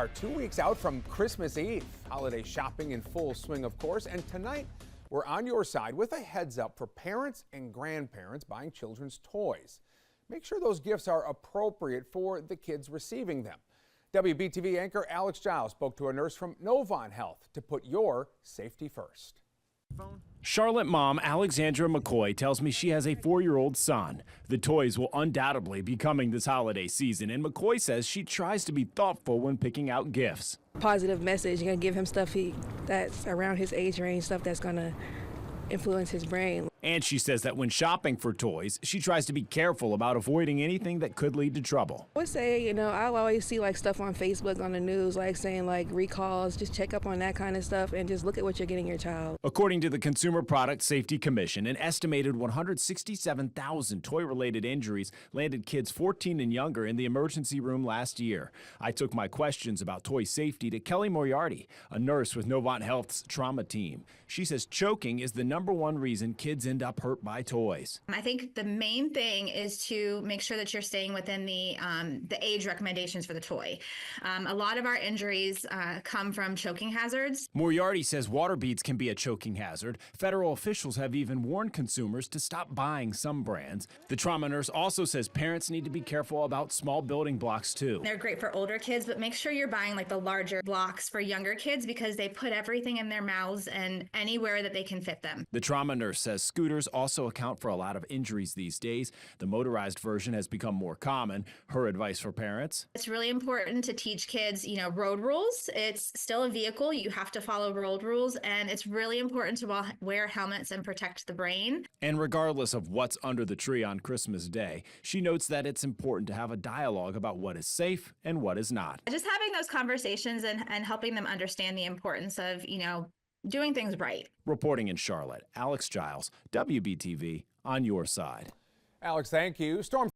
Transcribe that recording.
Are 2 weeks out from Christmas Eve. Holiday shopping in full swing, of course. And tonight, we're on your side with a heads up for parents and grandparents buying children's toys. Make sure those gifts are appropriate for the kids receiving them. WBTV anchor Alex Giles spoke to a nurse from Novant Health to put your safety first. Charlotte mom Alexandra McCoy tells me she has a 4-year-old son. The toys will undoubtedly be coming this holiday season, and McCoy says she tries to be thoughtful when picking out gifts. Positive message. You're gonna give him stuff that's around his age range, stuff that's gonna influence his brain. And she says that when shopping for toys, she tries to be careful about avoiding anything that could lead to trouble. I would say, I'll always see stuff on Facebook, on the news, saying recalls. Just check up on that kind of stuff and just look at what you're getting your child. According to the Consumer Product Safety Commission, an estimated 167,000 toy-related injuries landed kids 14 and younger in the emergency room last year. I took my questions about toy safety to Kelly Moriarty, a nurse with Novant Health's trauma team. She says choking is the #1 reason kids end up hurt by toys. I think the main thing is to make sure that you're staying within the age recommendations for the toy. A lot of our injuries come from choking hazards. Moriarty says water beads can be a choking hazard. Federal officials have even warned consumers to stop buying some brands. The trauma nurse also says parents need to be careful about small building blocks too. They're great for older kids, but make sure you're buying the larger blocks for younger kids because they put everything in their mouths and anywhere that they can fit them. The trauma nurse says scooters also account for a lot of injuries these days. The motorized version has become more common. Her advice for parents? It's really important to teach kids, road rules. It's still a vehicle. You have to follow road rules, and it's really important to wear helmets and protect the brain. And regardless of what's under the tree on Christmas Day, she notes that it's important to have a dialogue about what is safe and what is not. Just having those conversations and helping them understand the importance of, doing things right. Reporting in Charlotte, Alex Giles, WBTV, on your side. Alex, thank you. Storm